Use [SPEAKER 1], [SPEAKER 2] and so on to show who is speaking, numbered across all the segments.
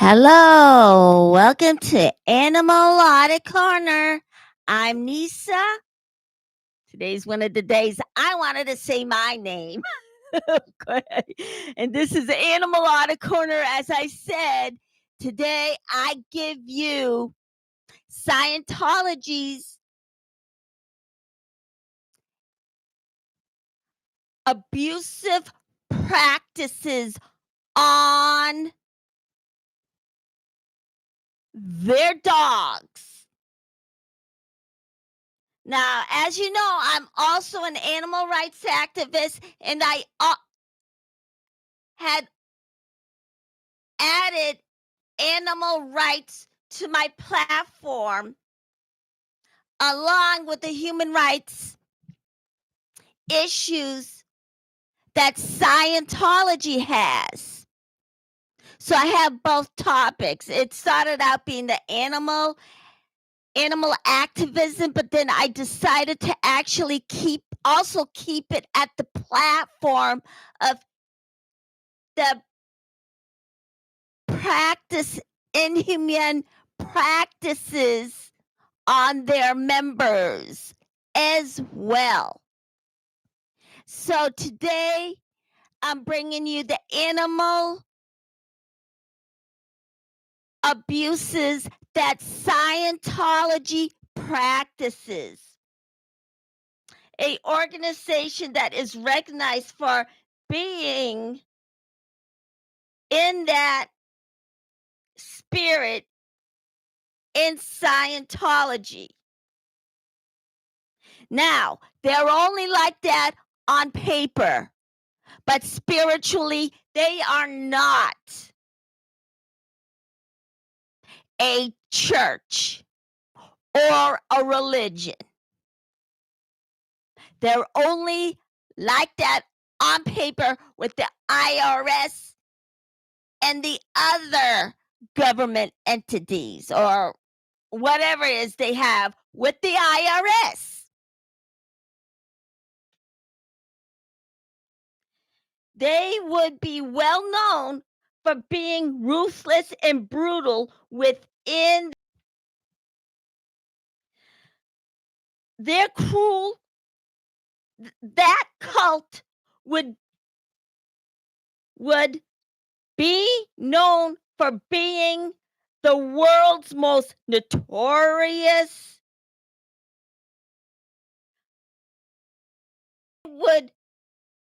[SPEAKER 1] Hello, welcome to Animal Audit Corner. I'm Nisa. Today's one of the days I wanted to say my name. And this is Animal Audit Corner. As I said, today I give you Scientology's abusive practices on their dogs. Now, as you know, I'm also an animal rights activist, and I had added animal rights to my platform along with the human rights issues that Scientology has. So I have both topics. It started out being the animal activism, but then I decided to actually keep it at the platform of the inhuman practices on their members as well. So today I'm bringing you the animal abuses that Scientology practices. An organization that is recognized for being in that spirit in Scientology. Now, they're only like that on paper, but spiritually, they are not a church or a religion. They're only like that on paper with the IRS and the other government entities or whatever it is they have with the IRS. They would be well known for being ruthless and brutal within their cruel. That cult would be known for being the world's most notorious, would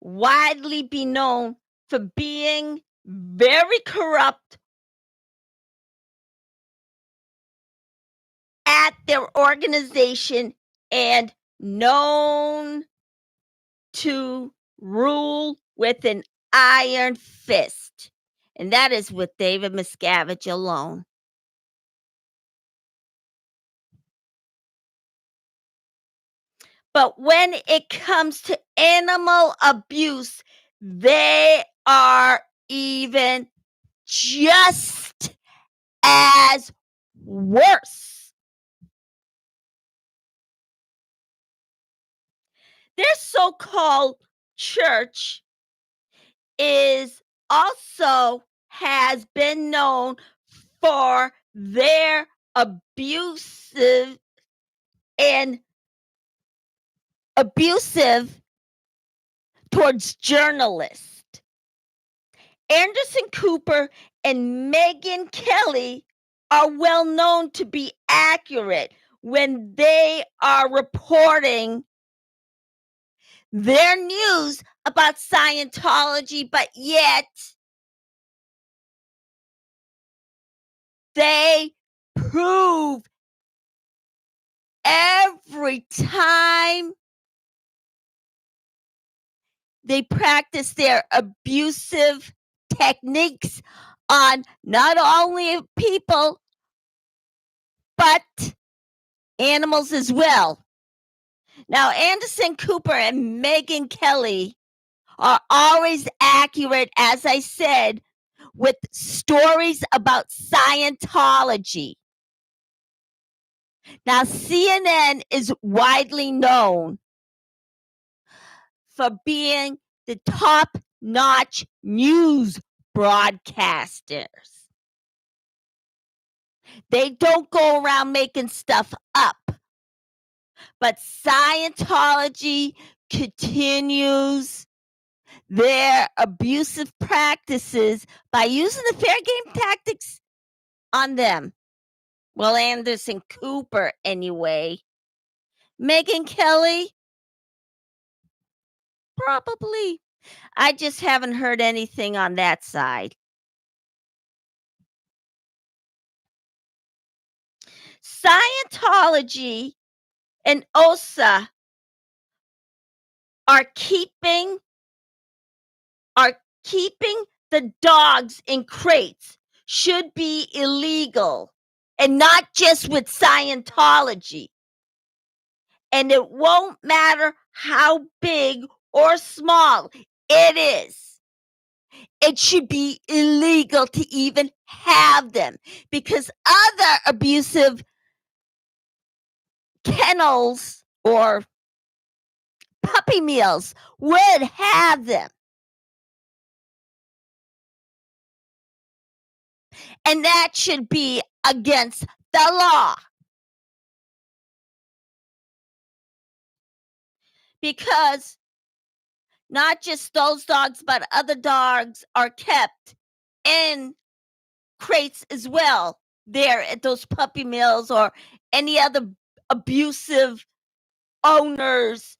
[SPEAKER 1] widely be known for being very corrupt at their organization and known to rule with an iron fist. And that is with David Miscavige alone. But when it comes to animal abuse, they are even just as worse. Their so-called church has been known for their abusive towards journalists. Anderson Cooper and Megyn Kelly are well known to be accurate when they are reporting their news about Scientology, but yet they prove every time they practice their abusive techniques on not only people, but animals as well. Now, Anderson Cooper and Megyn Kelly are always accurate, as I said, with stories about Scientology. Now, CNN is widely known for being the top-notch news broadcasters. They don't go around making stuff up. But Scientology continues their abusive practices by using the fair game tactics on them. Well, Anderson Cooper, anyway. Megyn Kelly? Probably. I just haven't heard anything on that side. Scientology and OSA are keeping the dogs in crates. Should be illegal, and not just with Scientology. And it won't matter how big or small it is. It should be illegal to even have them, because other abusive kennels or puppy mills would have them. And that should be against the law. Because not just those dogs, but other dogs are kept in crates as well there at those puppy mills or any other abusive owners,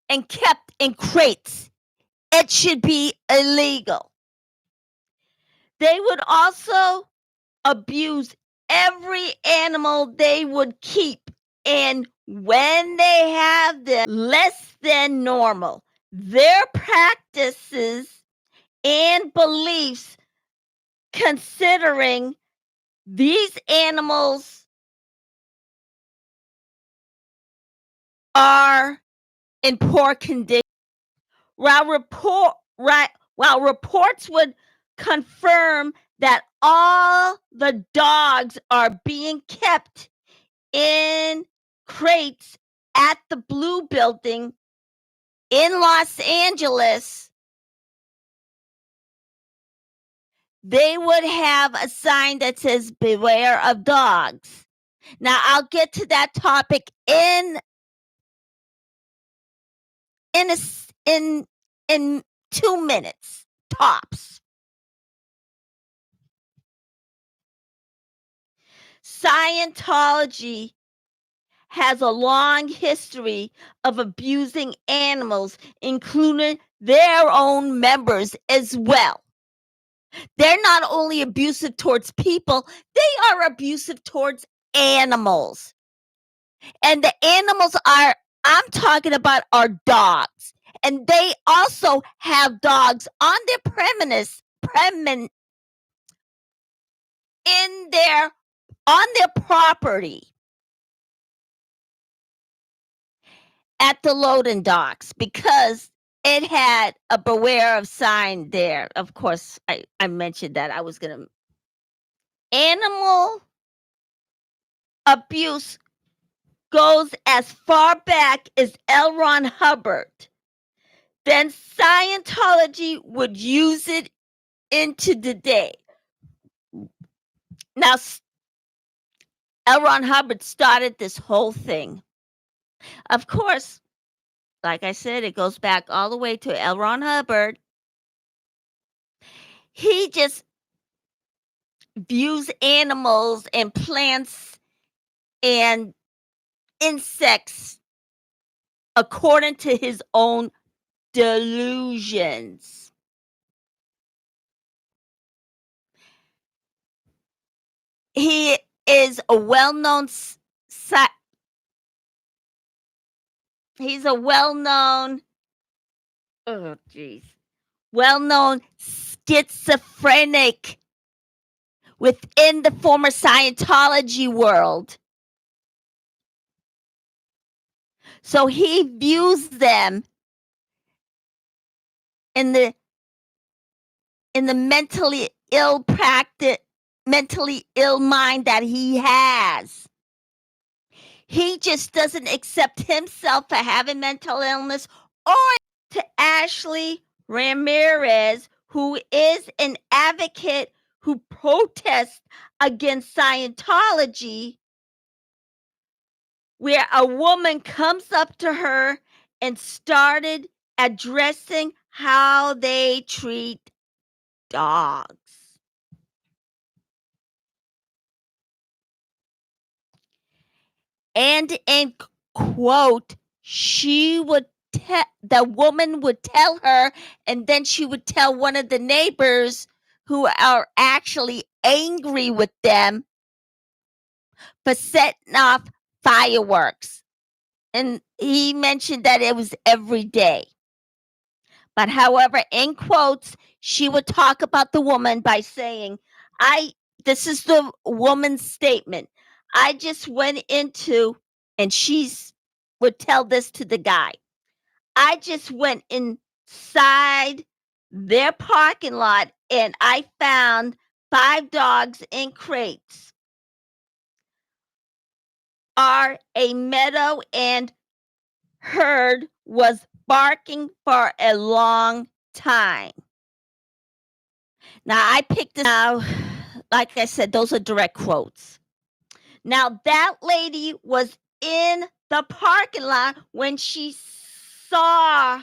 [SPEAKER 1] and kept in crates. It should be illegal. They would also abuse every animal they would keep, and when they have them less than normal, their practices and beliefs considering these animals are in poor condition. While reports would confirm that all the dogs are being kept in crates at the Blue Building in Los Angeles, they would have a sign that says "Beware of dogs." Now, I'll get to that topic in 2 minutes tops. Scientology has a long history of abusing animals, including their own members as well. They're not only abusive towards people, they are abusive towards animals. And the animals I'm talking about are dogs. And they also have dogs on their on their property at the loading docks, because it had a beware of sign there. Of course, I mentioned that I was going to. Animal abuse goes as far back as L. Ron Hubbard. Then Scientology would use it into the day. Now, L. Ron Hubbard started this whole thing. Of course, like I said, it goes back all the way to L. Ron Hubbard. He just views animals and plants and insects according to his own delusions. He is a well-known well-known schizophrenic within the former Scientology world. So he views them in the mentally ill mind that he has. He just doesn't accept himself for having mental illness. Or to Ashley Ramirez, who is an advocate who protest against Scientology, where a woman comes up to her and started addressing how they treat dogs. And in quote, the woman would tell her, and then she would tell one of the neighbors who are actually angry with them for setting off fireworks. And he mentioned that it was every day. But however, in quotes, she would talk about the woman by saying, this is the woman's statement. I just went into, and would tell this to the guy. I just went inside their parking lot and I found 5 dogs in crates. A meadow and herd was barking for a long time. Now, I picked this out, like I said, those are direct quotes. Now, that lady was in the parking lot when she saw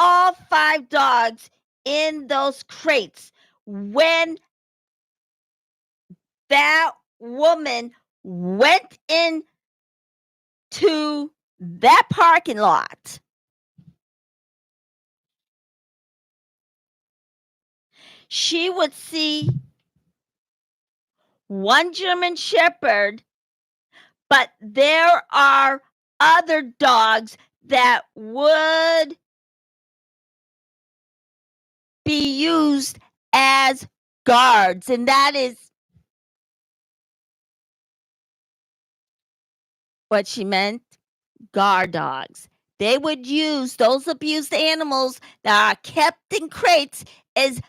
[SPEAKER 1] all 5 dogs in those crates. When that woman went into that parking lot, she would see one German Shepherd, but there are other dogs that would be used as guards, and that is what she meant, guard dogs. They would use those abused animals that are kept in crates as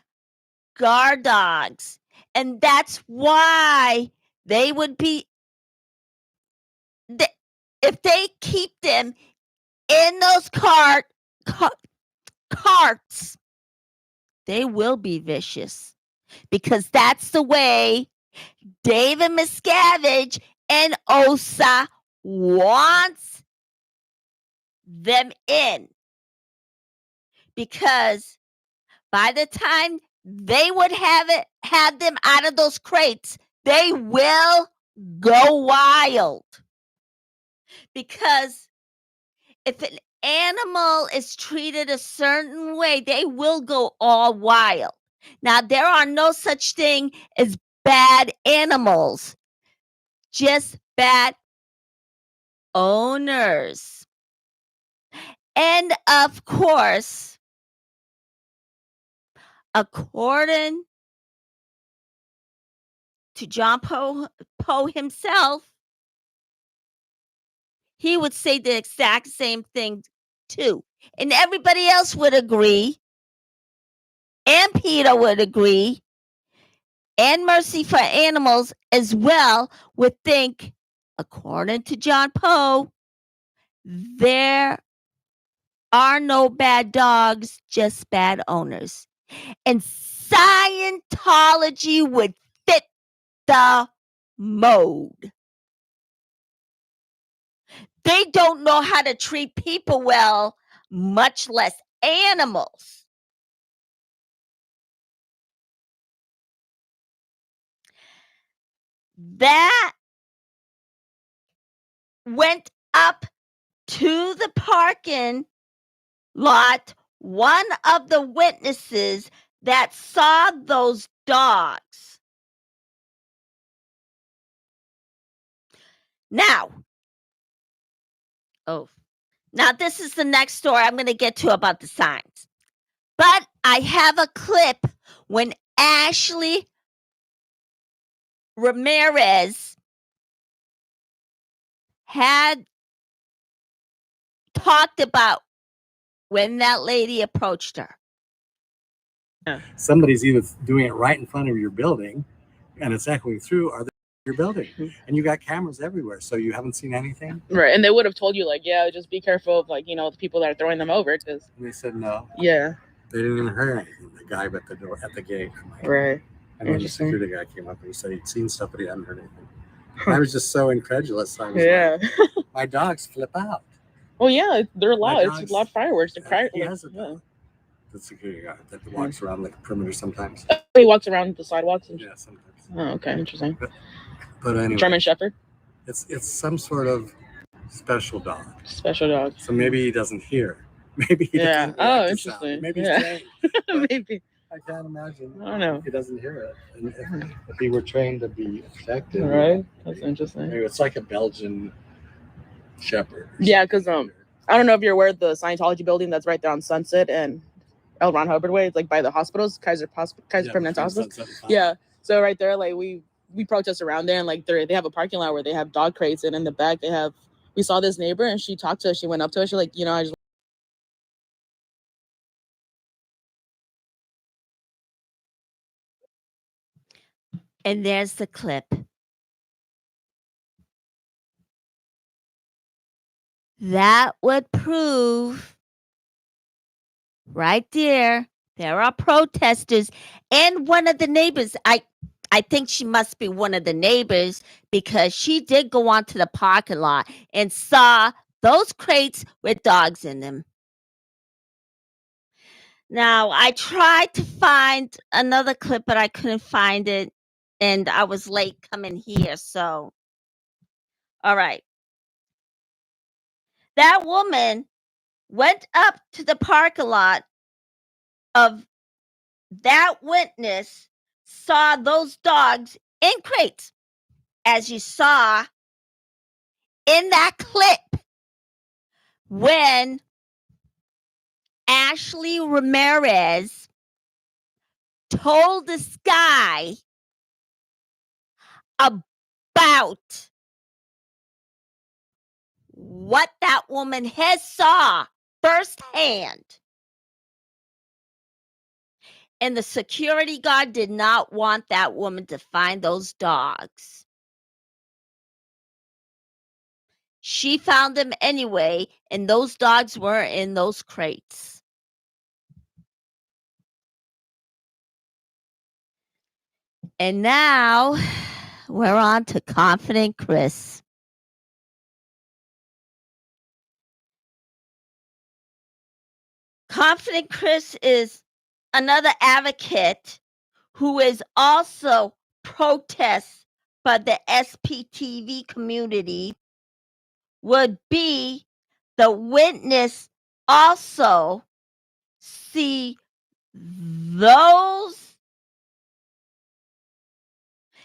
[SPEAKER 1] guard dogs. And that's why they would be, if they keep them in those carts, they will be vicious. Because that's the way David Miscavige and OSA wants them in. Because by the time they would have them out of those crates, they will go wild. Because if an animal is treated a certain way, they will go all wild. Now, there are no such thing as bad animals, just bad owners. And of course, according to John Poe himself, he would say the exact same thing too. And everybody else would agree. And Peter would agree. And Mercy for Animals as well would think, according to John Poe, there are no bad dogs, just bad owners. And Scientology would fit the mode. They don't know how to treat people well, much less animals. That went up to the parking lot. One of the witnesses that saw those dogs. Now, this is the next story I'm going to get to about the signs. But I have a clip when Ashley Ramirez had talked about when that lady approached her.
[SPEAKER 2] Somebody's either doing it right in front of your building and it's echoing through, or your building, and you got cameras everywhere, so you haven't seen anything.
[SPEAKER 3] Right, and they would have told you, like, yeah, just be careful of, like, the people that are throwing them over, because.
[SPEAKER 2] And they said no.
[SPEAKER 3] Yeah.
[SPEAKER 2] They didn't even hear anything. The guy at the door, at the gate.
[SPEAKER 3] Right.
[SPEAKER 2] And then the security guy came up and he said he'd seen stuff, but he hadn't heard anything. I was just so incredulous. I was like, my dogs flip out.
[SPEAKER 3] Oh yeah, they're loud. It's a lot of fireworks.
[SPEAKER 2] He has a dog. The security guy that walks around like a perimeter sometimes.
[SPEAKER 3] He walks around the sidewalks.
[SPEAKER 2] Yeah, sometimes.
[SPEAKER 3] Oh, okay, interesting.
[SPEAKER 2] But anyway,
[SPEAKER 3] German Shepherd.
[SPEAKER 2] It's some sort of special dog.
[SPEAKER 3] Special dog.
[SPEAKER 2] So maybe he doesn't hear. Maybe he doesn't.
[SPEAKER 3] Oh, interesting.
[SPEAKER 2] Maybe he's trained.
[SPEAKER 3] Maybe.
[SPEAKER 2] I can't imagine.
[SPEAKER 3] I don't know.
[SPEAKER 2] He doesn't hear it. And if he were trained to be effective,
[SPEAKER 3] right? That's interesting.
[SPEAKER 2] Maybe it's like a Belgian Shepherd.
[SPEAKER 3] Yeah, because I don't know if you're aware of the Scientology building that's right there on Sunset and L. Ron Hubbard Way. It's like by the hospitals, Kaiser Permanente Hospital. Yeah. So right there, like we protest around there, and like they have a parking lot where they have dog crates, and in the back they have. We saw this neighbor, and she talked to us. She went up to us. She's like, I just.
[SPEAKER 1] And there's the clip. That would prove right there are protesters, and one of the neighbors. I think she must be one of the neighbors because she did go onto the parking lot and saw those crates with dogs in them. Now, I tried to find another clip, but I couldn't find it, and I was late coming here, so. All right. That woman went up to the parking lot of that witness, saw those dogs in crates, as you saw in that clip when Ashley Ramirez told this guy about what that woman has saw firsthand. And the security guard did not want that woman to find those dogs. She found them anyway, and those dogs were in those crates. And now we're on to Confident Chris. Confident Chris is another advocate who is also protests by the SPTV community, would be the witness also see those.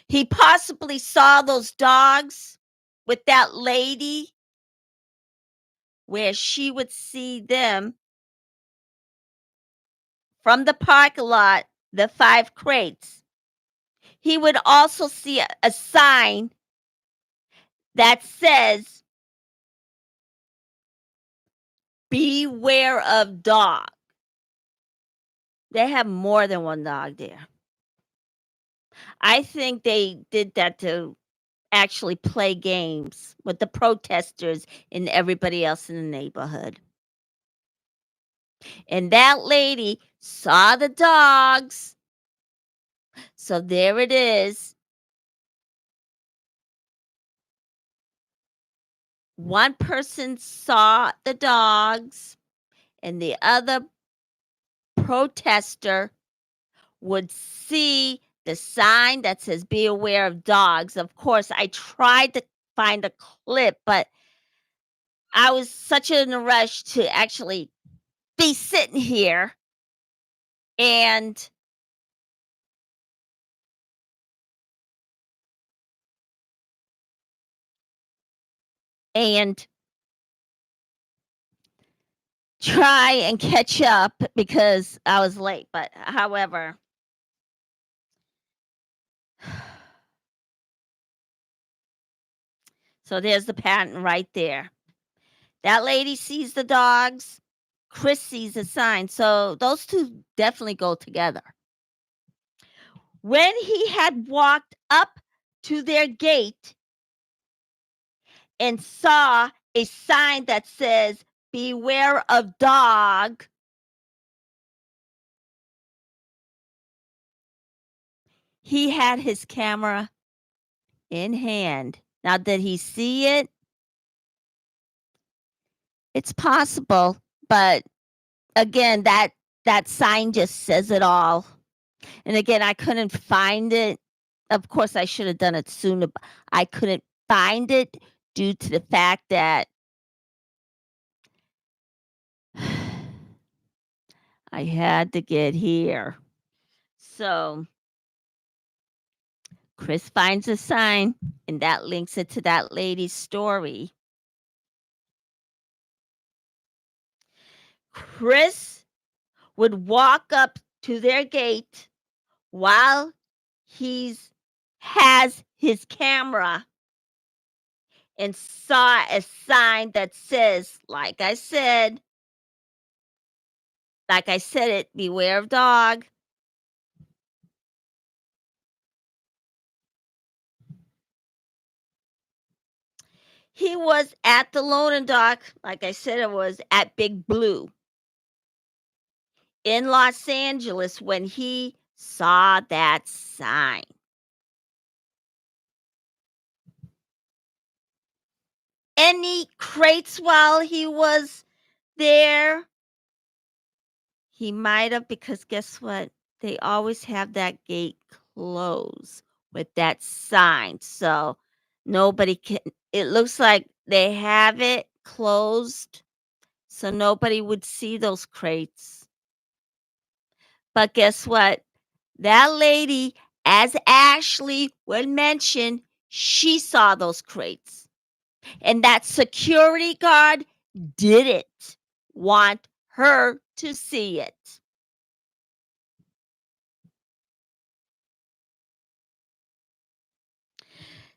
[SPEAKER 1] He possibly saw those dogs with that lady where she would see them from the parking lot, the 5 crates. He would also see a sign that says, beware of dog. They have more than one dog there. I think they did that to actually play games with the protesters and everybody else in the neighborhood. And that lady saw the dogs. So there it is. One person saw the dogs, and the other protester would see the sign that says be aware of dogs. Of course, I tried to find a clip, but I was such in a rush to actually be sitting here and try and catch up because I was late. But however, so there's the pattern right there. That lady sees the dogs. Chris sees the sign. So those two definitely go together. When he had walked up to their gate and saw a sign that says, beware of dog, he had his camera in hand. Now, did he see it? It's possible, but again, that sign just says it all. And again, I couldn't find it. Of course, I should have done it sooner, but I couldn't find it due to the fact that I had to get here. So Chris finds a sign, and that links it to that lady's story. Chris would walk up to their gate while has his camera and saw a sign that says, like I said it, beware of dog. He was at the loading dock, like I said, it was at Big Blue in Los Angeles when he saw that sign. Any crates while he was there? He might have, because guess what? They always have that gate closed with that sign. So nobody can, it looks like they have it closed so nobody would see those crates. But guess what? That lady, as Ashley would mention, she saw those crates. And that security guard didn't want her to see it.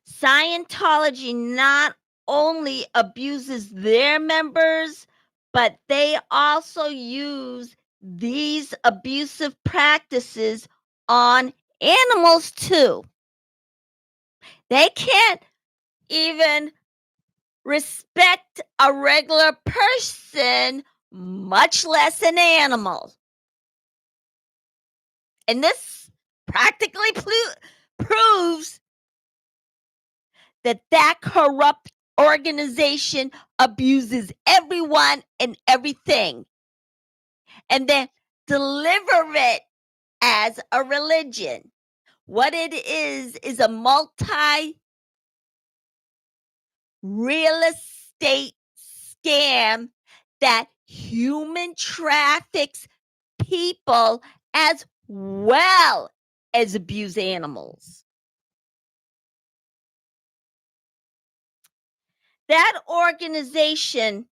[SPEAKER 1] Scientology not only abuses their members, but they also use these abusive practices on animals too. They can't even respect a regular person, much less an animal. And this practically proves that corrupt organization abuses everyone and everything, and then deliver it as a religion. What it is a multi-real estate scam that human traffics people as well as abuse animals. That organization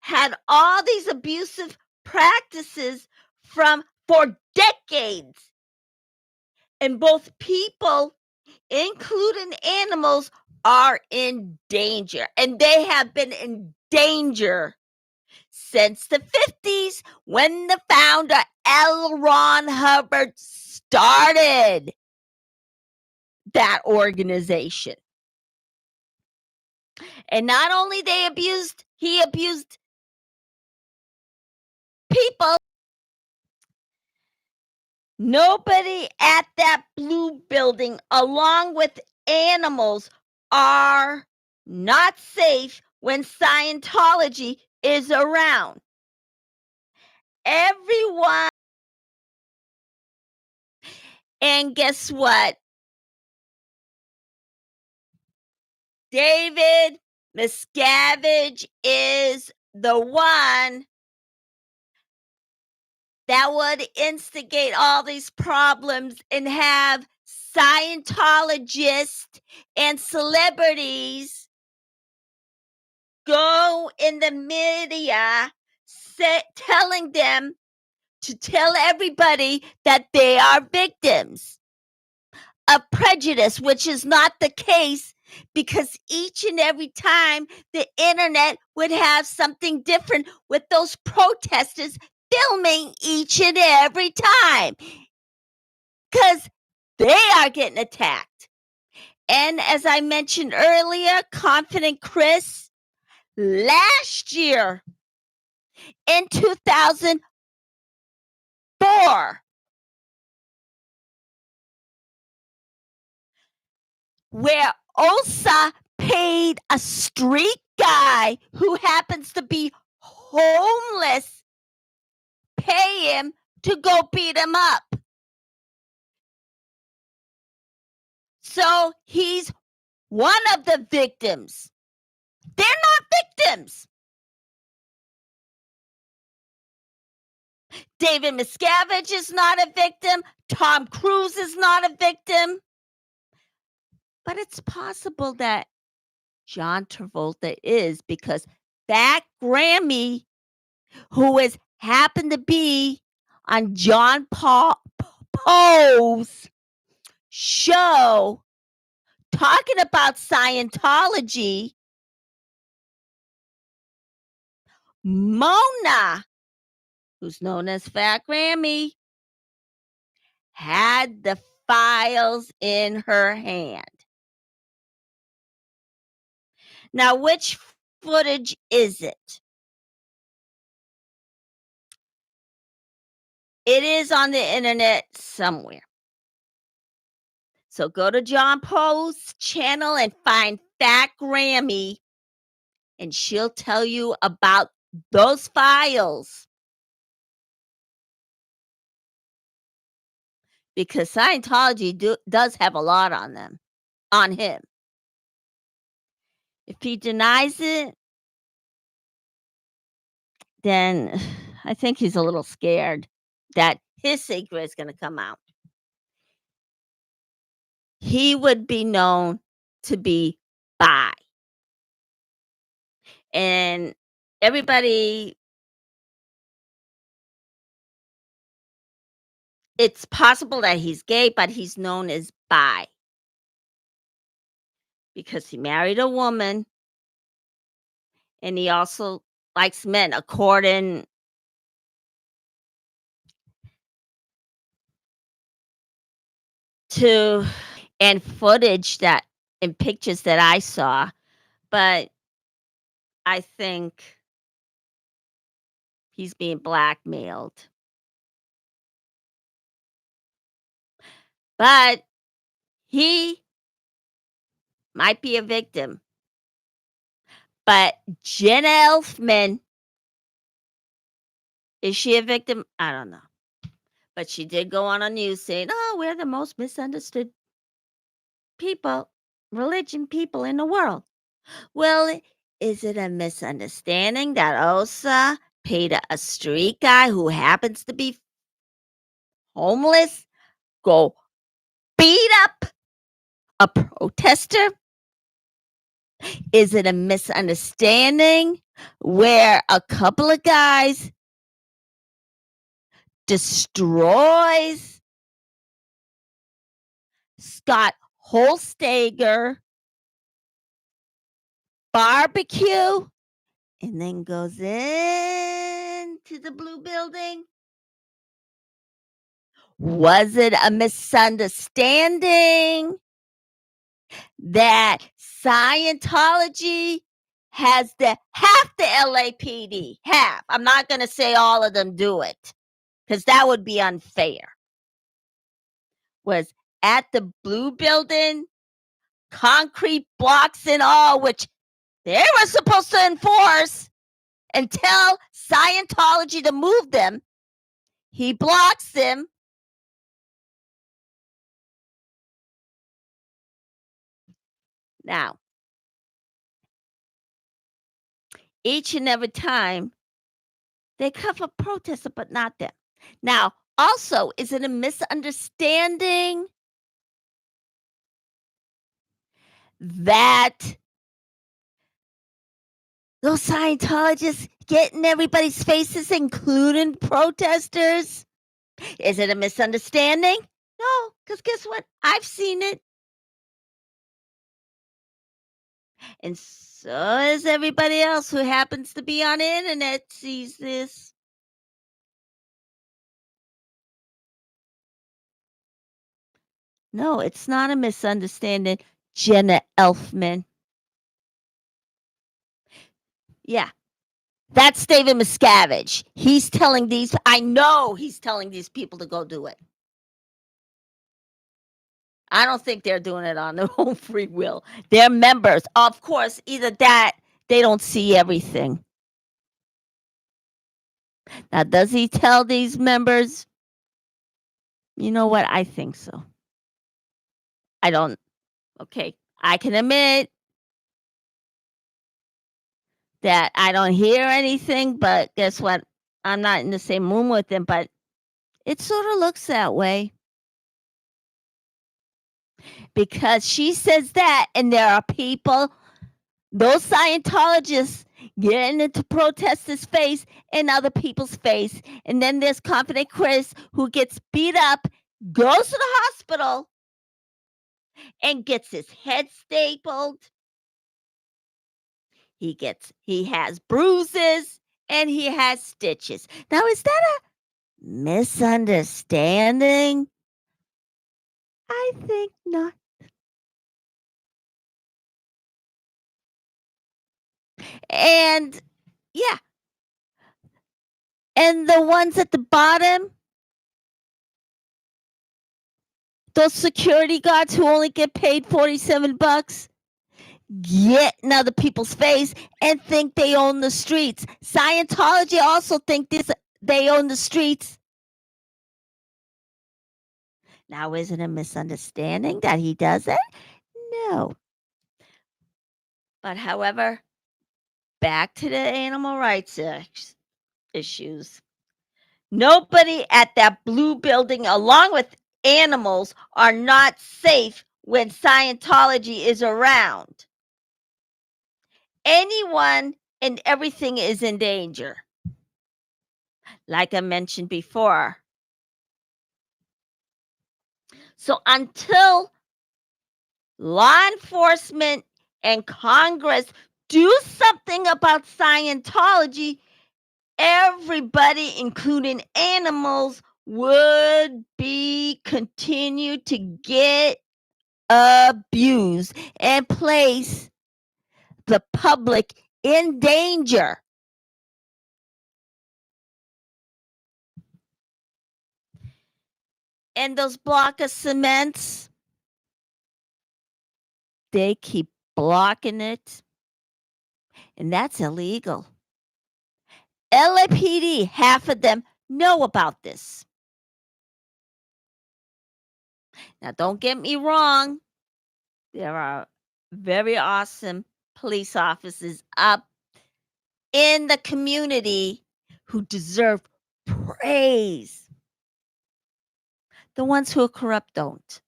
[SPEAKER 1] had all these abusive practices for decades. And both people, including animals, are in danger. And they have been in danger since the 50s when the founder L. Ron Hubbard started that organization. And not only he abused people. Nobody at that blue building, along with animals, are not safe when Scientology is around. Everyone. And guess what? David Miscavige is the one that would instigate all these problems and have Scientologists and celebrities go in the media telling them to tell everybody that they are victims of prejudice, which is not the case, because each and every time the internet would have something different with those protesters filming each and every time, because they are getting attacked. And as I mentioned earlier, Confident Chris, last year in 2004, where OSA paid a street guy who happens to be homeless, pay him to go beat him up. So he's one of the victims. They're not victims. David Miscavige is not a victim. Tom Cruise is not a victim. But it's possible that John Travolta is, because that Grammy, who is happened to be on John Poe's show talking about Scientology, Mona, who's known as Fat Grammy, had the files in her hand. Now, which footage is it? It is on the internet somewhere. So go to John Poe's channel and find Fat Grammy, and she'll tell you about those files. Because Scientology does have a lot on them, on him. If he denies it, then I think he's a little scared that his secret is going to come out. He would be known to be bi. And everybody, it's possible that he's gay, but he's known as bi. Because he married a woman, and he also likes men, according to and footage that and pictures that I saw. But I think he's being blackmailed. But he might be a victim. But Jenna Elfman, is she a victim? I don't know. But she did go on a news saying, oh, we're the most misunderstood religion people in the world. Well, is it a misunderstanding that OSA paid a street guy who happens to be homeless go beat up a protester? Is it a misunderstanding where a couple of guys destroys Scott Holstager barbecue and then goes into the blue building? Was it a misunderstanding that Scientology has half the LAPD? Half. I'm not going to say all of them do it, because that would be unfair. Was at the blue building, concrete blocks and all, which they were supposed to enforce and tell Scientology to move them. He blocks them. Now, each and every time they cover protesters, but not them. Now, also, is it a misunderstanding that those Scientologists get in everybody's faces, including protesters? Is it a misunderstanding? No, because guess what? I've seen it. And so is everybody else who happens to be on the internet sees this. No, it's not a misunderstanding, Jenna Elfman. Yeah, that's David Miscavige. I know he's telling these people to go do it. I don't think they're doing it on their own free will. They're members. Of course, either that, they don't see everything. Now, does he tell these members? You know what? I think so. I don't. Okay, I can admit that I don't hear anything, but guess what? I'm not in the same room with him, but it sort of looks that way. Because she says that, and there are people, those Scientologists, getting into protesters' face and other people's face. And then there's Confident Chris, who gets beat up, goes to the hospital, and gets his head stapled. He has bruises, and he has stitches. Now, is that a misunderstanding? I think not. And yeah. And the ones at the bottom, those security guards who only get paid $47, get in other people's face and think they own the streets. Scientology also think they own the streets. Now, is it a misunderstanding that he does it? No. But however, back to the animal rights issues. Nobody at that blue building, along with animals, are not safe when Scientology is around. Anyone and everything is in danger. Like I mentioned before. So until law enforcement and Congress do something about Scientology, everybody, including animals, would be continued to get abused and place the public in danger. And those block of cements, they keep blocking it. And that's illegal. LAPD, half of them know about this. Now, don't get me wrong. There are very awesome police officers up in the community who deserve praise. The ones who are corrupt don't.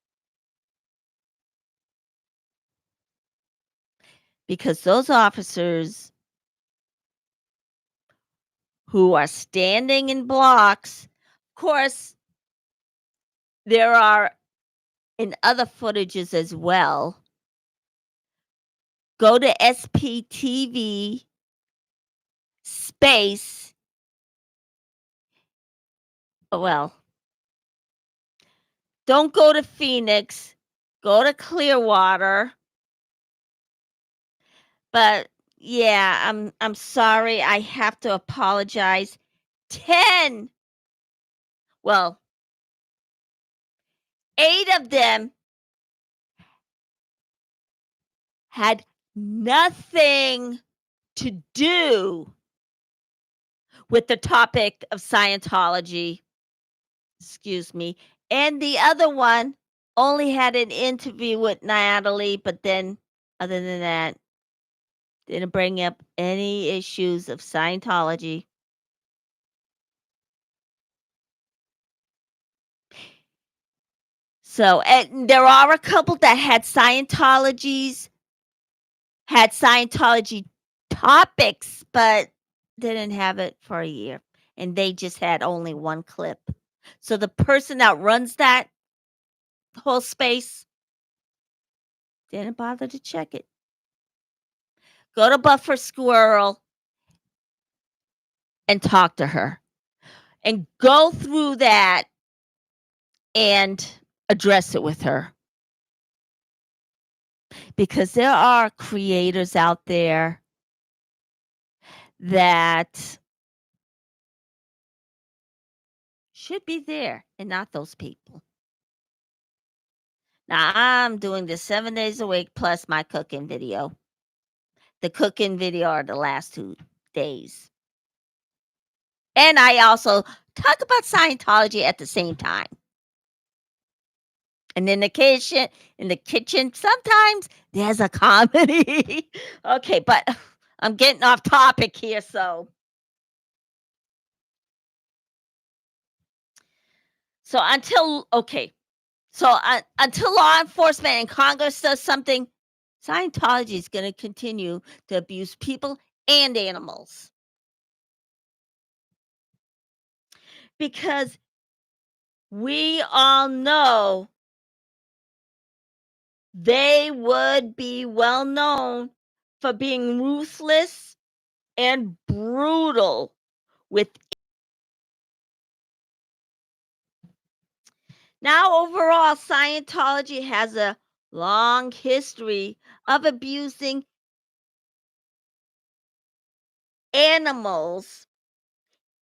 [SPEAKER 1] Because those officers who are standing in blocks, of course, there are in other footages as well. Go to SPTV space. Well, don't go to Phoenix. Go to Clearwater. But yeah, I'm sorry. I have to apologize. 10. Well, 8 of them had nothing to do with the topic of Scientology. Excuse me. And the other one only had an interview with Natalie, but then other than that, didn't bring up any issues of Scientology. So, and there are a couple that had Scientology topics, but didn't have it for a year. And they just had only one clip. So the person that runs that whole space didn't bother to check it. Go to Buffer Squirrel and talk to her. And go through that and address it with her. Because there are creators out there that should be there and not those people. Now I'm doing this 7 days a week plus my cooking video. The cooking video are the last 2 days. And I also talk about Scientology at the same time. And in the kitchen, sometimes there's a comedy. Okay, but I'm getting off topic here, so until law enforcement and Congress does something, Scientology is going to continue to abuse people and animals. Because we all know they would be well known for being ruthless and brutal with. Now, overall, Scientology has a long history of abusing animals,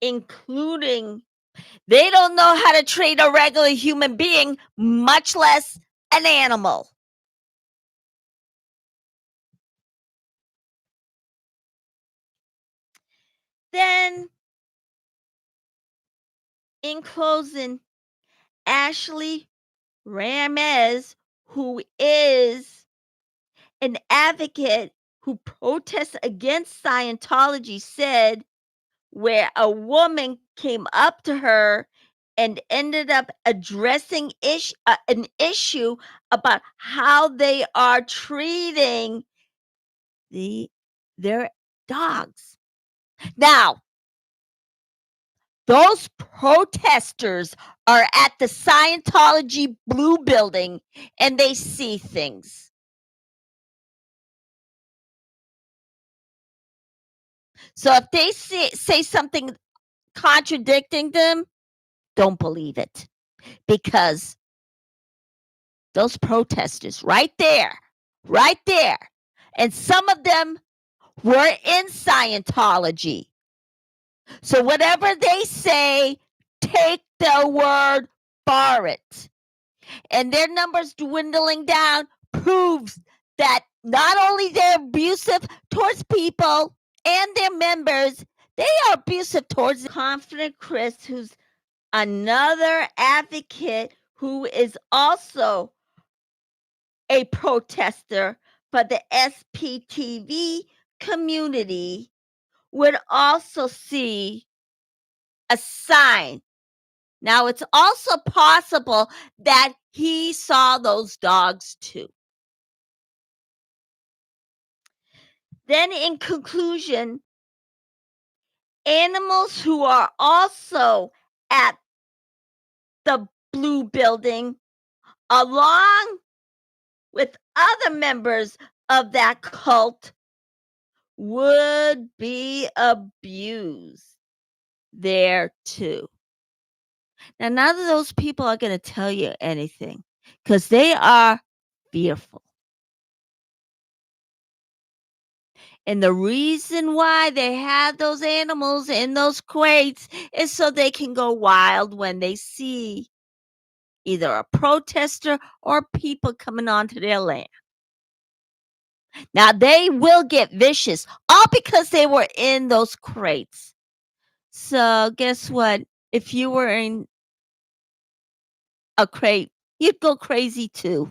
[SPEAKER 1] including they don't know how to treat a regular human being, much less an animal. Then, in closing, Ashley Ramirez, who is an advocate who protests against Scientology, said where a woman came up to her and ended up addressing an issue about how they are treating their dogs. Now, those protesters are at the Scientology Blue Building and they see things. So if they say something contradicting them, don't believe it. Because those protesters right there, and some of them were in Scientology. So whatever they say, take their word for it. And their numbers dwindling down proves that not only they're abusive towards people and their members, they are abusive towards Confident Chris, who's another advocate who is also a protester for the SPTV community, would also see a sign. Now, it's also possible that he saw those dogs too. Then, in conclusion, animals who are also at the Blue Building, along with other members of that cult, would be abused there too. Now, none of those people are going to tell you anything because they are fearful. And the reason why they have those animals in those crates is so they can go wild when they see either a protester or people coming onto their land. Now, they will get vicious, all because they were in those crates. So, guess what? If you were in a crate, you'd go crazy too.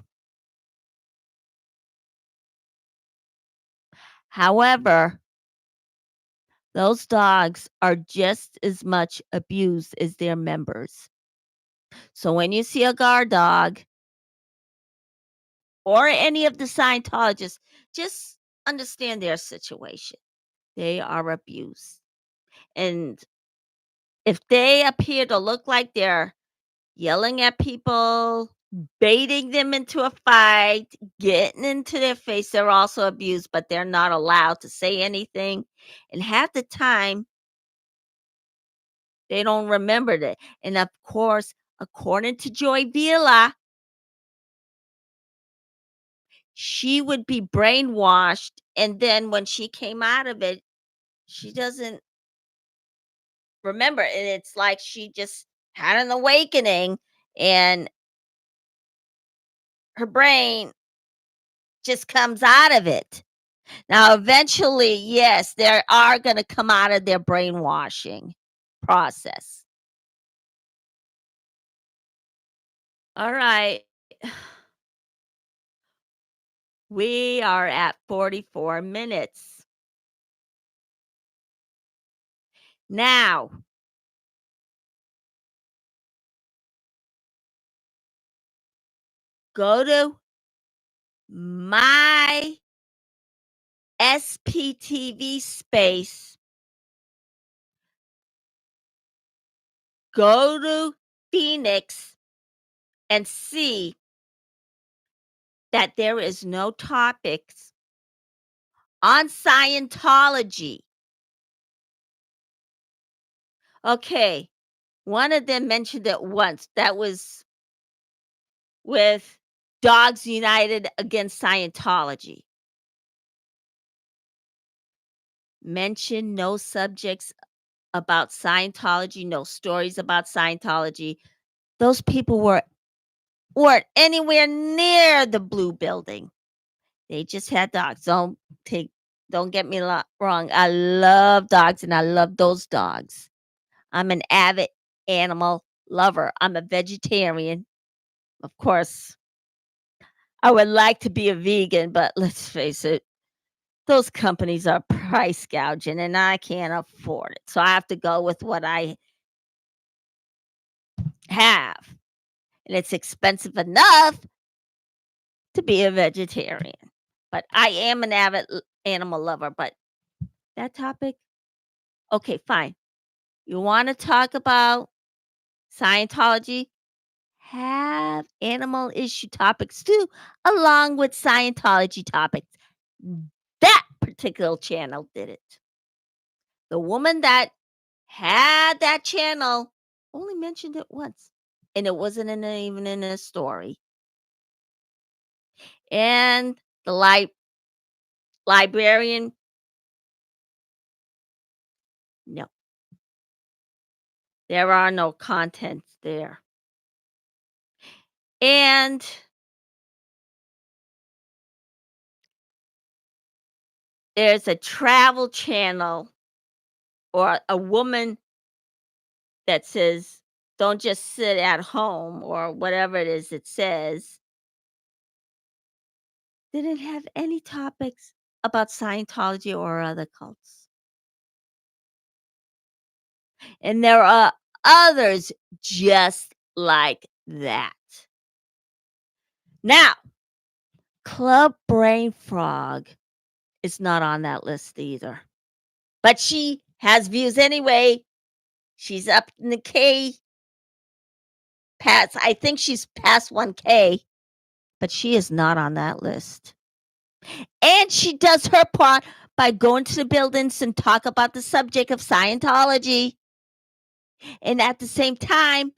[SPEAKER 1] However, those dogs are just as much abused as their members. So when you see a guard dog or any of the Scientologists, just understand their situation. They are abused. And if they appear to look like they're yelling at people, baiting them into a fight, getting into their face, they're also abused, but they're not allowed to say anything. And half the time, they don't remember it. And of course, according to Joy Vila, she would be brainwashed. And then when she came out of it, she doesn't remember. And it's like she just had an awakening and her brain just comes out of it. Now, eventually, yes, they are going to come out of their brainwashing process. All right. We are at 44 minutes. Now, go to my SPTV space. Go to Phoenix and see that there is no topics on Scientology. Okay, one of them mentioned it once. That was with Dogs United Against Scientology. Mention no subjects about Scientology, no stories about Scientology. Those people weren't anywhere near the blue building. They just had dogs. Don't get me wrong. I love dogs and I love those dogs. I'm an avid animal lover. I'm a vegetarian. Of course, I would like to be a vegan, but let's face it, those companies are price gouging and I can't afford it. So I have to go with what I have. And it's expensive enough to be a vegetarian. But I am an avid animal lover. But that topic, okay, fine. You want to talk about Scientology? Have animal issue topics too, along with Scientology topics. That particular channel did it. The woman that had that channel only mentioned it once, and it wasn't even in a story. And the librarian, no, there are no contents there. And there's a travel channel or a woman that says, don't just sit at home or whatever it is it says. Didn't have any topics about Scientology or other cults. And there are others just like that. Now, Club Brain Frog is not on that list either. But she has views anyway. She's up in the K. I think she's past 1K, but she is not on that list. And she does her part by going to the buildings and talk about the subject of Scientology. And at the same time,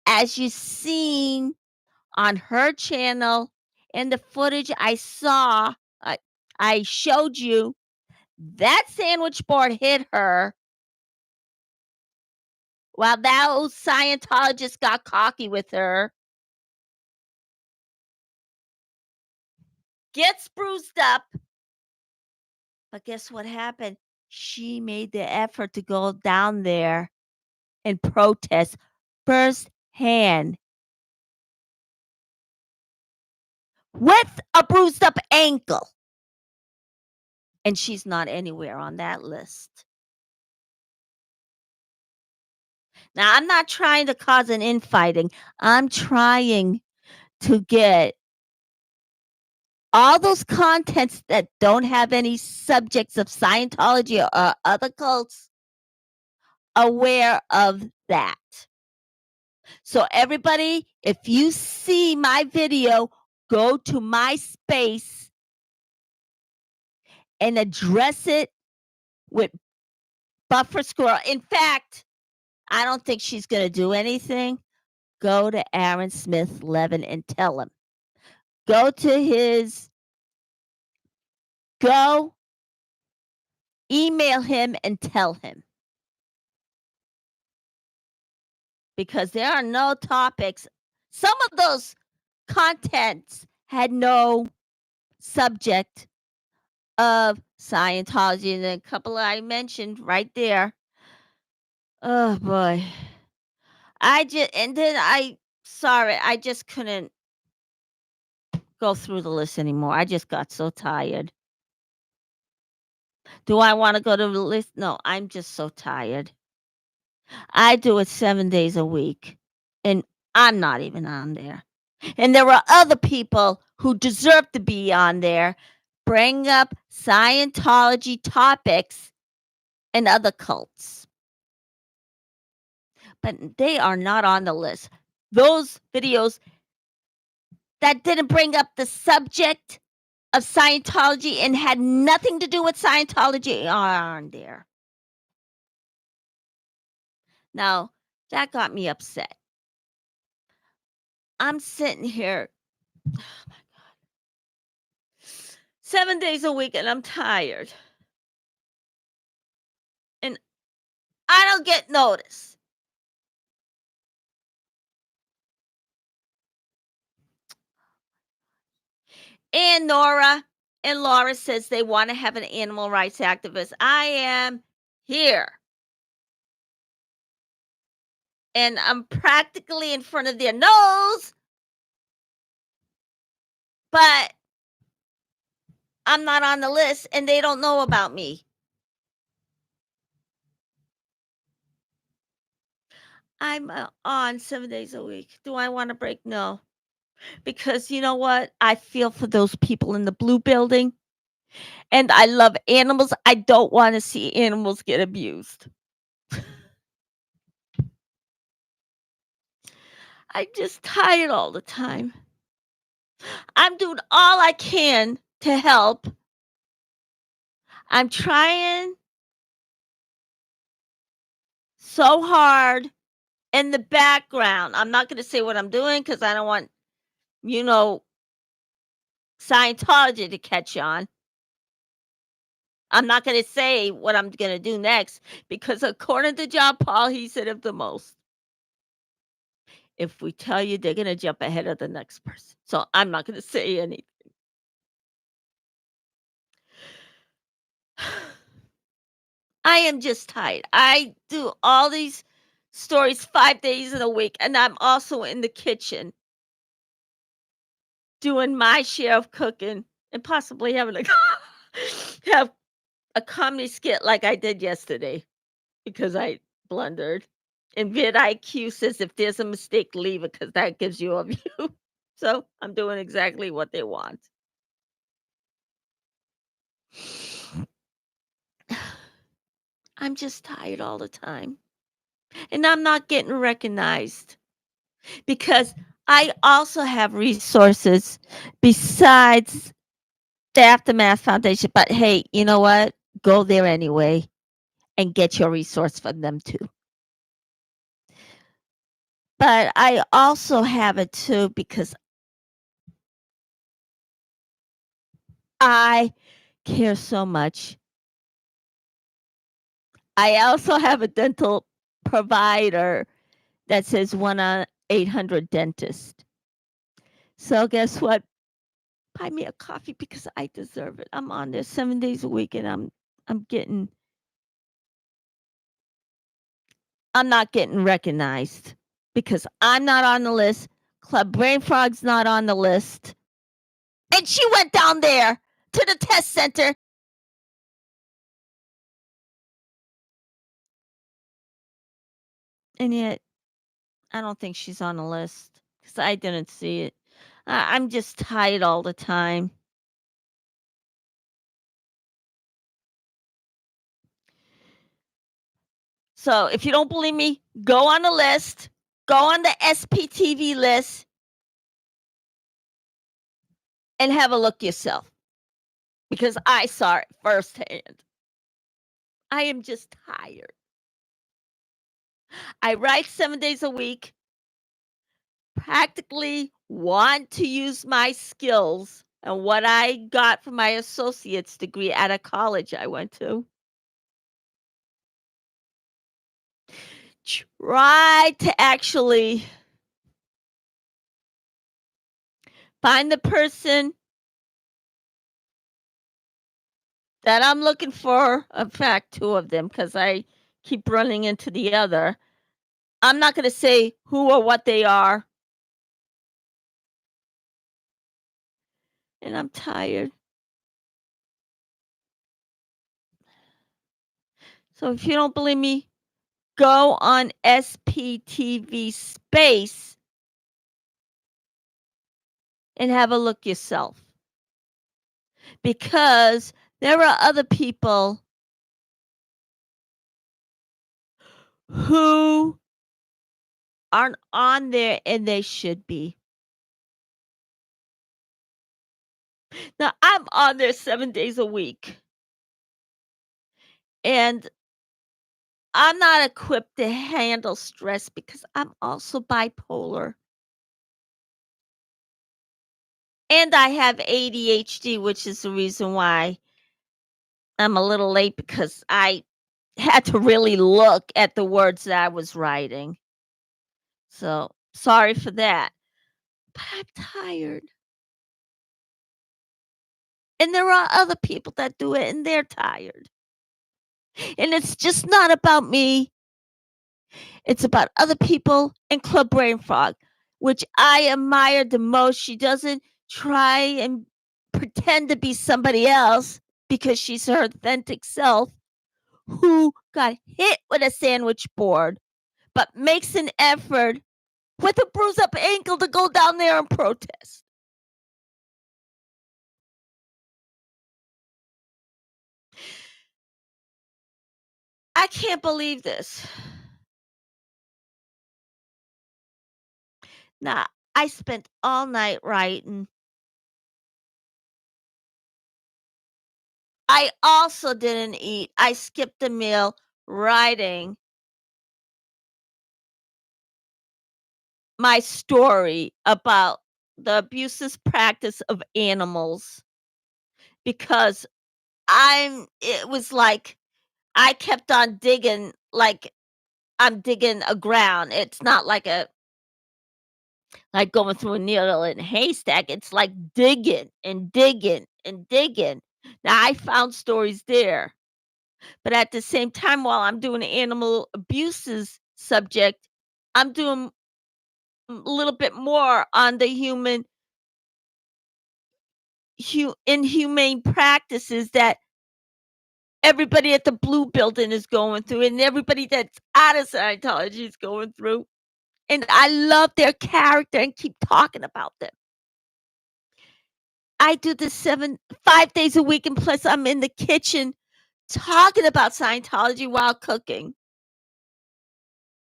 [SPEAKER 1] as you've seen on her channel and the footage I saw, I showed you, that sandwich board hit her while that old Scientologist got cocky with her. Gets bruised up. But guess what happened? She made the effort to go down there and protest firsthand with a bruised up ankle. And she's not anywhere on that list. Now, I'm not trying to cause an infighting. I'm trying to get all those contents that don't have any subjects of Scientology or other cults aware of that. So everybody, if you see my video, go to my space and address it with Buffer Squirrel. In fact, I don't think she's going to do anything. Go to Aaron Smith Levin and tell him. Go email him and tell him. Because there are no topics. Some of those contents had no subject of Scientology, and a couple I mentioned right there. Oh boy. I just couldn't go through the list anymore. I just got so tired. Do I want to go to the list? No, I'm just so tired. I do it 7 days a week, and I'm not even on there. And there are other people who deserve to be on there, bring up Scientology topics and other cults. But they are not on the list. Those videos that didn't bring up the subject of Scientology and had nothing to do with Scientology are on there. Now, that got me upset. I'm sitting here, oh my God, 7 days a week, and I'm tired. And I don't get notice. And Nora and Laura says they want to have an animal rights activist. I am here. And I'm practically in front of their nose. But I'm not on the list, and they don't know about me. I'm on 7 days a week. Do I want to break? No. Because you know what? I feel for those people in the blue building. And I love animals. I don't want to see animals get abused. I'm just tired all the time. I'm doing all I can to help. I'm trying so hard in the background. I'm not going to say what I'm doing because I don't want, Scientology to catch on. I'm not going to say what I'm going to do next because according to John Paul, he said it the most. If we tell you, they're going to jump ahead of the next person. So I'm not going to say anything. I am just tired. I do all these stories 5 days in a week, and I'm also in the kitchen doing my share of cooking and possibly having have a comedy skit like I did yesterday because I blundered. And vidIQ says if there's a mistake, leave it because that gives you a view. So I'm doing exactly what they want. I'm just tired all the time. And I'm not getting recognized because I also have resources besides the Aftermath Foundation. But hey, you know what? Go there anyway and get your resource from them too. But I also have it too because I care so much. I also have a dental provider that says 1-800 dentist. So guess what? Buy me a coffee because I deserve it. I'm on there 7 days a week and I'm not getting recognized because I'm not on the list. Club Brain Frog's not on the list. And she went down there to the test center. And yet, I don't think she's on the list because I didn't see it. I'm just tired all the time. So if you don't believe me, go on the list. Go on the SPTV list and have a look yourself because I saw it firsthand. I am just tired. I write 7 days a week, practically want to use my skills and what I got from my associate's degree at a college I went to. Try to actually Find the person that I'm looking for. In fact, 2 of them, because I keep running into the other. I'm not going to say who or what they are. And I'm tired. So if you don't believe me, go on SPTV space and have a look yourself. Because there are other people who aren't on there, and they should be. Now, I'm on there 7 days a week. And I'm not equipped to handle stress because I'm also bipolar. And I have ADHD, which is the reason why I'm a little late, because I had to really look at the words that I was writing. So, sorry for that. But I'm tired. And there are other people that do it, and they're tired. And it's just not about me. It's about other people and Club Brain Frog, which I admire the most. She doesn't try and pretend to be somebody else because she's her authentic self, who got hit with a sandwich board, but makes an effort with a bruised up ankle to go down there and protest. I can't believe this. Now, I spent all night writing. I also didn't eat. I skipped a meal writing my story about the abusive practice of animals, because it was like I kept on digging, like I'm digging a ground. It's not like going through a needle in a haystack. It's like digging and digging and digging. Now, I found stories there, but at the same time, while I'm doing the animal abuses subject, I'm doing a little bit more on the inhumane practices that everybody at the Blue Building is going through, and everybody that's out of Scientology is going through. And I love their character and keep talking about them. I do this 5 days a week, and plus I'm in the kitchen talking about Scientology while cooking.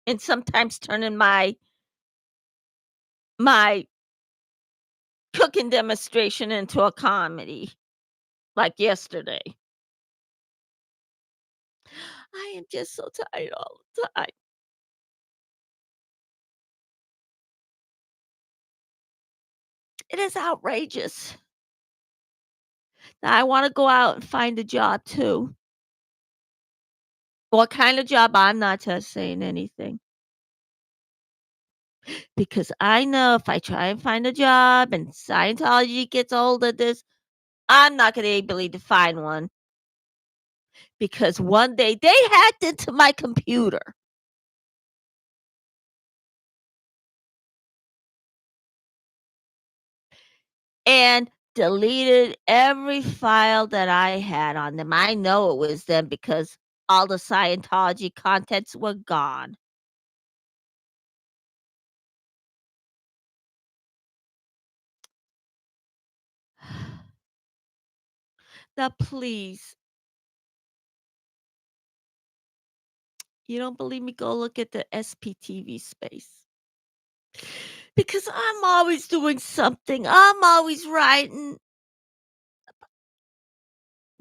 [SPEAKER 1] And sometimes turning my cooking demonstration into a comedy, like yesterday. I am just so tired all the time. It is outrageous. Now, I wanna go out and find a job too. What kind of job? I'm not just saying anything. Because I know if I try and find a job and Scientology gets hold of this, I'm not gonna be able to find one. Because one day they hacked into my computer. And deleted every file that I had on them. I know it was them because all the Scientology contents were gone. Now, please, you don't believe me? Go look at the SPTV space. Because I'm always doing something. I'm always writing.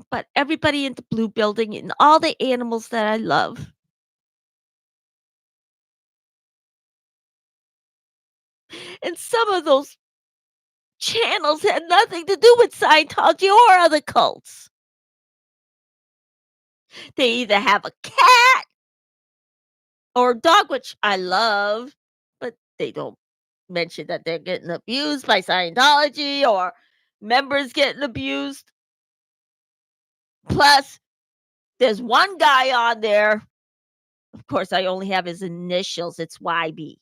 [SPEAKER 1] But everybody in the Blue Building and all the animals that I love. And some of those channels had nothing to do with Scientology or other cults. They either have a cat or a dog, which I love, but they don't mention that they're getting abused by Scientology or members getting abused. Plus, there's one guy on there. Of course, I only have his initials. It's YB.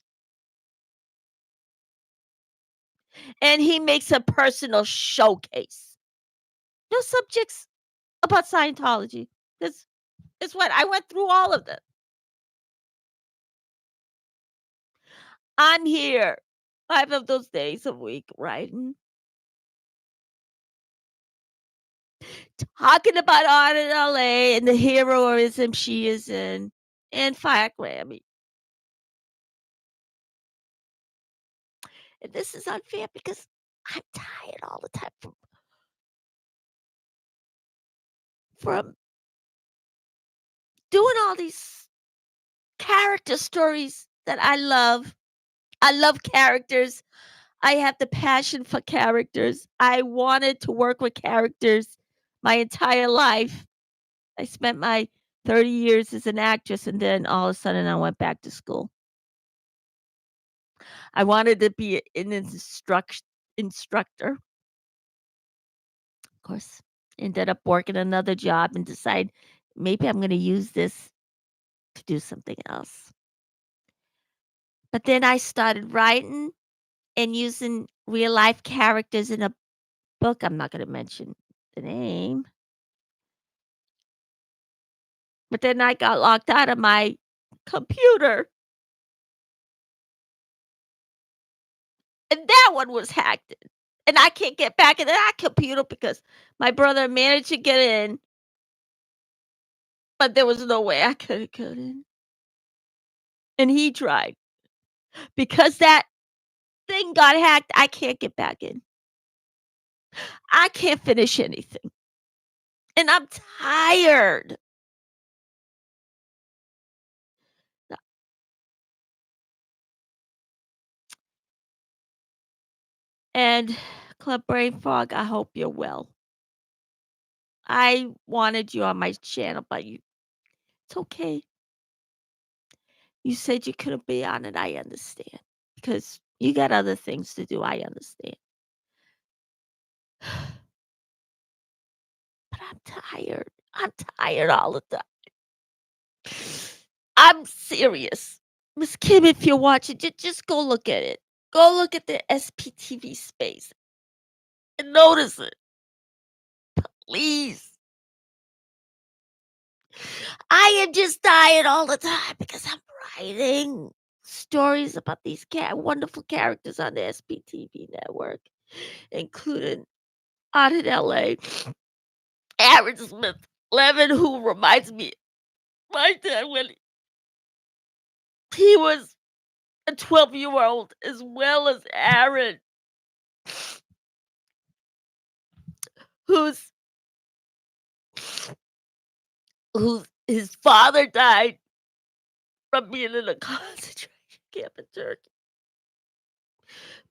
[SPEAKER 1] And he makes a personal showcase. No subjects about Scientology. That's what I went through all of them. I'm here 5 of those days a week writing, talking about art in LA and the heroism she is in, and Fire Grammy. And this is unfair because I'm tired all the time from doing all these character stories that I love. I love characters. I have the passion for characters. I wanted to work with characters my entire life. I spent my 30 years as an actress, and then all of a sudden I went back to school. I wanted to be an instructor. Of course, ended up working another job and decide maybe I'm going to use this to do something else. But then I started writing and using real life characters in a book. I'm not going to mention the name. But then I got locked out of my computer. And that one was hacked. And I can't get back into that computer because my brother managed to get in. But there was no way I could get in. And he tried. Because that thing got hacked, I can't get back in. I can't finish anything. And I'm tired. And Club Brain Fog, I hope you're well. I wanted you on my channel, but it's okay. You said you couldn't be on it. I understand. Because you got other things to do. I understand. But I'm tired. I'm tired all the time. I'm serious. Miss Kim, if you're watching, just go look at it. Go look at the SPTV space and notice it. Please. I am just tired all the time because I'm writing stories about these wonderful characters on the SPTV network, including out in LA, Aaron Smith Levin, who reminds me of my dad when he was a 12-year-old, as well as Aaron, whose his father died from being in a concentration camp in Turkey.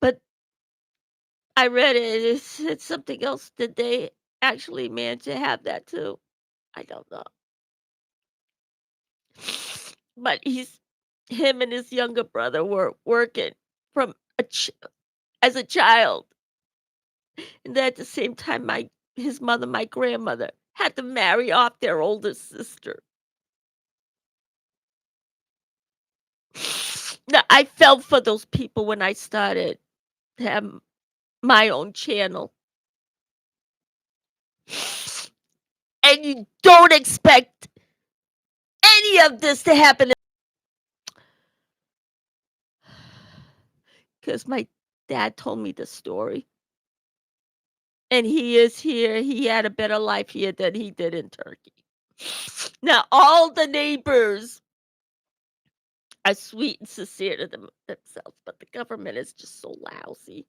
[SPEAKER 1] But I read it said something else. Did they actually manage to have that too? I don't know. But him and his younger brother were working from as a child. And then at the same time, his mother, my grandmother, had to marry off their oldest sister. Now, I felt for those people when I started to have my own channel. And you don't expect any of this to happen. Because my dad told me the story. And he is here. He had a better life here than he did in Turkey. Now, all the neighbors are sweet and sincere to themselves, but the government is just so lousy.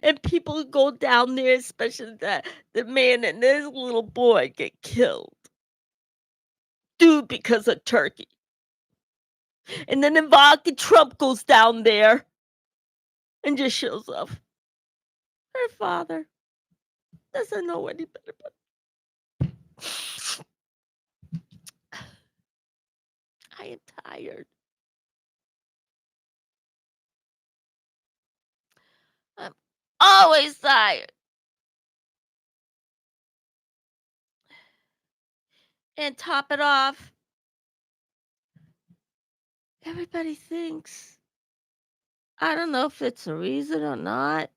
[SPEAKER 1] And people go down there, especially the man and his little boy get killed. Dude, because of Turkey. And then Ivanka Trump goes down there and just shows up. Her father doesn't know any better. But I am tired. I'm always tired. And top it off, everybody thinks, I don't know if it's a reason or not,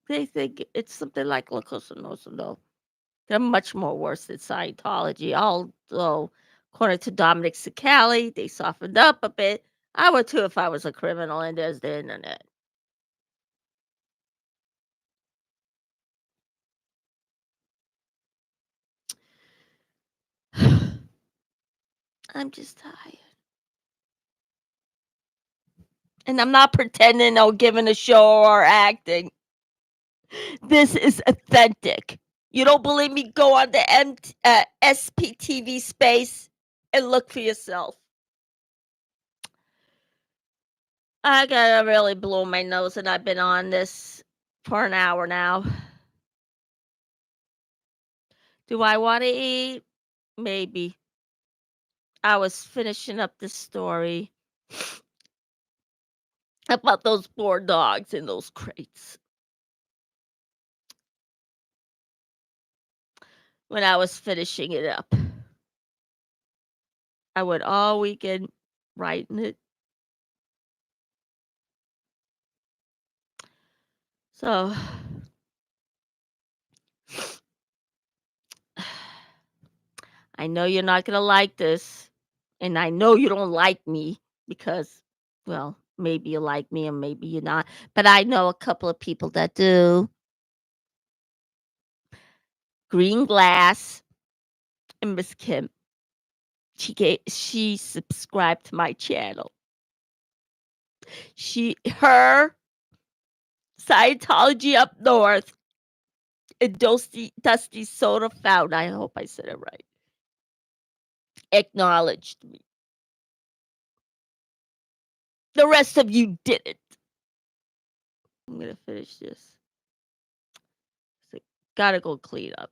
[SPEAKER 1] they think it's something like no. They're much more worse than Scientology, although, according to Dominic Sicali, they softened up a bit. I would too if I was a criminal, and there's the internet. I'm just tired. And I'm not pretending or giving a show or acting. This is authentic. You don't believe me? Go on the SPTV space and look for yourself. I gotta really blow my nose, and I've been on this for an hour now. Do I want to eat? Maybe. I was finishing up this story about those poor dogs in those crates. When I was finishing it up, I went all weekend writing it. So, I know you're not going to like this. And I know you don't like me because, well, maybe you like me and maybe you're not. But I know a couple of people that do. Green Glass and Miss Kim. She subscribed to my channel. Her Scientology up north and Dusty Soda Fountain, I hope I said it right, acknowledged me. The rest of you didn't. I'm gonna finish this. So, gotta go clean up.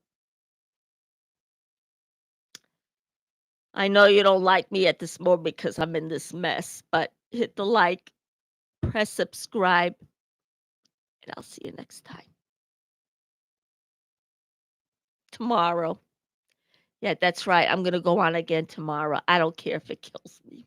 [SPEAKER 1] I know you don't like me at this moment because I'm in this mess, but hit the like, press subscribe, and I'll see you next time. Tomorrow. Yeah, that's right. I'm gonna go on again tomorrow. I don't care if it kills me.